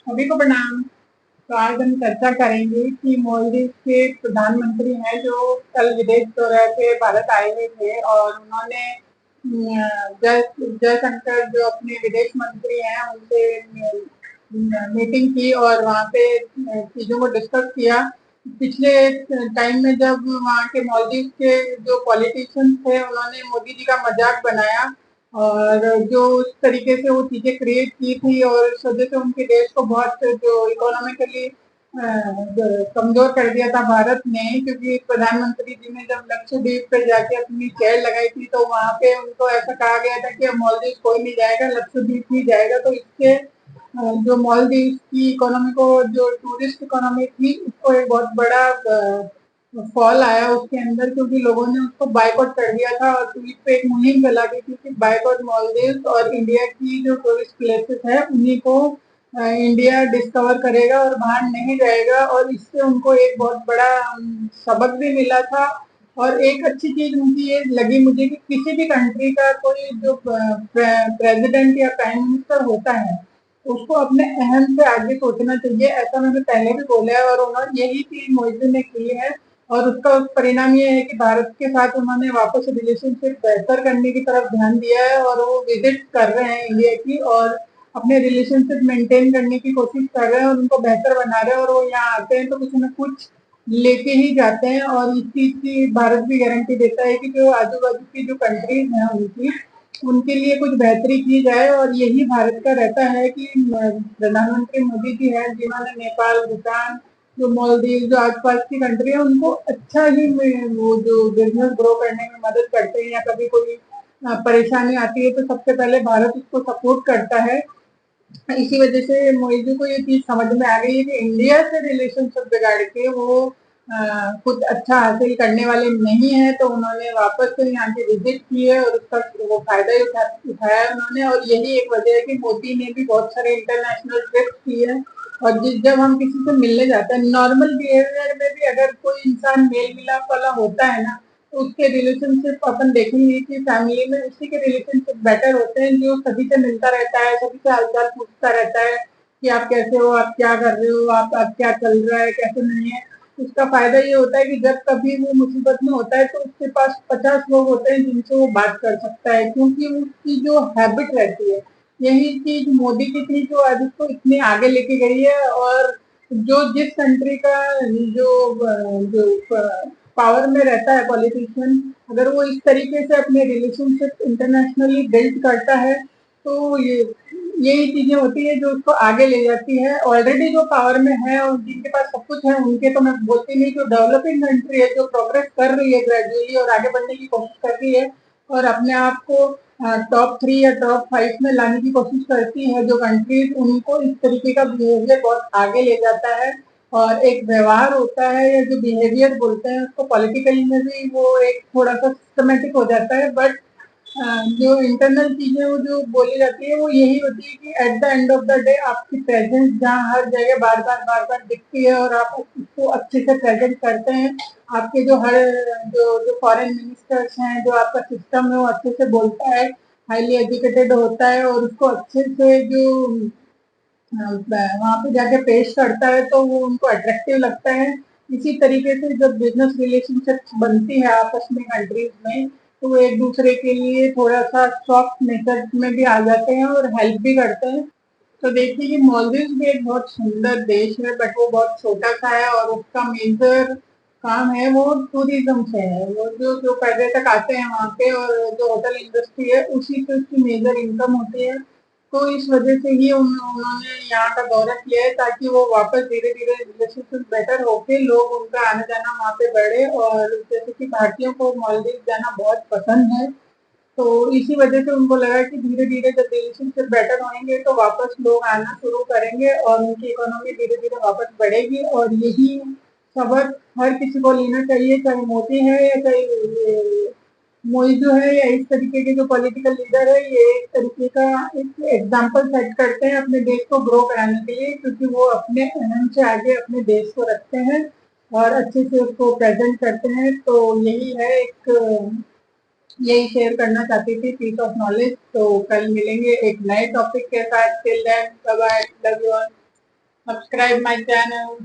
सभी को प्रणाम। तो आज हम चर्चा करेंगे कि मालदीव के प्रधानमंत्री हैं जो कल विदेश दौरे पे भारत आए हुए थे और उन्होंने जय जयशंकर जो अपने विदेश मंत्री हैं उनसे मीटिंग की और वहाँ पे चीजों को डिस्कस किया। पिछले टाइम में जब वहाँ के मालदीव के जो पॉलिटिशियंस थे उन्होंने मोदी जी का मजाक बनाया और जो उस तरीके से वो चीजें क्रिएट की थी और इस वजह से उनके देश को बहुत जो इकोनॉमिकली कमजोर कर दिया था भारत ने, क्योंकि प्रधानमंत्री जी ने जब लक्षद्वीप पे जाके अपनी चेयर लगाई थी तो वहां पे उनको ऐसा कहा गया था कि अब मालदीव कोई नहीं जाएगा, लक्षद्वीप ही जाएगा। तो इससे जो मालदीव की इकोनॉमी को, जो टूरिस्ट इकोनॉमी थी, उसको एक बहुत बड़ा फॉल आया उसके अंदर, क्योंकि लोगों ने उसको बायकॉट कर दिया था और ट्वीट पे एक मुहिम चला दी थी कि बायकॉट मालदीव और इंडिया की जो टूरिस्ट प्लेसेस है उन्हीं को इंडिया डिस्कवर करेगा और बाहर नहीं जाएगा। और इससे उनको एक बहुत बड़ा सबक भी मिला था। और एक अच्छी चीज उनकी ये लगी मुझे कि किसी भी कंट्री का कोई जो प्रेसिडेंट या प्राइम मिनिस्टर होता है उसको अपने अहम से आगे सोचना चाहिए। ऐसा मैंने पहले भी बोला है और उन्होंने यही चीज मोदी ने की है। और उसका परिणाम ये है कि भारत के साथ उन्होंने वापस रिलेशनशिप बेहतर करने की तरफ ध्यान दिया है और वो विजिट कर रहे हैं इंडिया की और अपने रिलेशनशिप मेंटेन करने की कोशिश कर रहे हैं और उनको बेहतर बना रहे हैं। और वो यहाँ आते हैं तो कुछ ना कुछ लेके ही जाते हैं और इस चीज की भारत भी गारंटी देता है कि जो आजू बाजू की जो कंट्रीज हैं उनकी, उनके लिए कुछ बेहतरी की जाए। और यही भारत का रहता है कि प्रधानमंत्री मोदी जी हैं जिन्होंने नेपाल, भूटान, जो मालदीव, जो आसपास की कंट्री है उनको अच्छा ही वो जो बिजनेस ग्रो करने में मदद करते हैं, या कभी कोई परेशानी आती है तो सबसे पहले भारत उसको सपोर्ट करता है। इसी वजह से मोदी को ये चीज समझ में आ गई है कि इंडिया से रिलेशनशिप बिगाड़ के वो कुछ अच्छा हासिल करने वाले नहीं है। तो उन्होंने वापस से यहाँ की विजिट की है और उसका वो फायदा ही उठाया है उन्होंने। और यही एक वजह है कि मोदी ने भी बहुत सारे इंटरनेशनल ट्रिप किए हैं। और जब हम किसी से मिलने जाते हैं नॉर्मल बिहेवियर में भी अगर कोई इंसान मेल मिलाप वाला होता है ना, तो उसके रिलेशनशिप अपन देखेंगे कि फैमिली में उसी के रिलेशनशिप बेटर होते हैं जो सभी से मिलता रहता है, सभी से हालचाल पूछता रहता है कि आप कैसे हो, आप क्या कर रहे हो, आप क्या चल रहा है, कैसे नहीं है। उसका फायदा ये होता है कि जब कभी वो मुसीबत में होता है तो उसके पास 50 लोग होते हैं जिनसे वो बात कर सकता है, क्योंकि उसकी जो हैबिट रहती है। यही चीज मोदी की थी जो आज उसको इतनी आगे लेके गई है। और जो जिस कंट्री का जो जो पावर में रहता है पॉलिटिशियन, अगर वो इस तरीके से अपने रिलेशनशिप इंटरनेशनली बिल्ड करता है तो यही चीजें होती है जो उसको आगे ले जाती है। ऑलरेडी जो पावर में है और जिनके पास सब कुछ है उनके तो मैं बोलती नहीं, जो डेवलपिंग कंट्री है जो प्रोग्रेस कर रही है ग्रेजुअली और आगे बढ़ने की कोशिश कर रही है और अपने आप को टॉप 3 या टॉप 5 में लाने की कोशिश करती है जो कंट्रीज, उनको इस तरीके का बिहेवियर बहुत आगे ले जाता है। और एक व्यवहार होता है या जो बिहेवियर बोलते हैं उसको पॉलिटिकली में भी वो एक थोड़ा सा सिस्टमेटिक हो जाता है। बट जो इंटरनल चीजें वो जो बोली जाती है वो यही होती है कि at the end of the day आपकी प्रेजेंस जहाँ हर जगह बार बार दिखती है और आप उसको अच्छे से प्रेजेंट करते हैं। आपके जो हर जो जो फॉरेन मिनिस्टर्स हैं, जो आपका सिस्टम है वो अच्छे से बोलता है, हाईली एजुकेटेड होता है और उसको अच्छे से जो वहां पे जाके पेश करता है तो वो उनको अट्रैक्टिव लगता है। इसी तरीके से जब बिजनेस रिलेशनशिप बनती है आपस में कंट्रीज में तो वो एक दूसरे के लिए थोड़ा सा सॉफ्ट नेचर में भी आ जाते हैं और हेल्प भी करते हैं। तो देखिए कि मालदीव भी एक बहुत सुंदर देश है बट वो बहुत छोटा सा है और उसका मेजर काम है वो टूरिज्म से है। वो जो जो पर्यटक आते हैं वहाँ पे और जो होटल इंडस्ट्री है उसी से उसकी मेजर इनकम होती है। तो इस वजह से ही उन्होंने यहाँ का दौरा किया है ताकि वो वापस धीरे धीरे रिलेशनशिप बेटर होके लोग उनका आना जाना वहाँ पे बढ़े। और जैसे कि भारतीयों को मालदीव जाना बहुत पसंद है तो इसी वजह से उनको लगा कि धीरे धीरे जब रिलेशनशिप बेटर होंगे तो वापस लोग आना शुरू करेंगे और उनकी इकोनॉमी धीरे धीरे वापस बढ़ेगी। और यही सबक हर किसी को लेना चाहिए, चाहे मोदी है या चाहे मोदी जो है या इस तरीके के जो पॉलिटिकल लीडर है। ये एक तरीके का एक एग्जाम्पल सेट करते हैं अपने देश को ग्रो कराने के लिए, क्योंकि वो अपने अहम से आगे अपने देश को रखते हैं और अच्छे से उसको प्रेजेंट करते हैं। तो यही है एक, यही शेयर करना चाहती थी पीस ऑफ नॉलेज। तो कल मिलेंगे एक नए टॉपिक के साथ। Till then bye bye, love you all. subscribe my channel.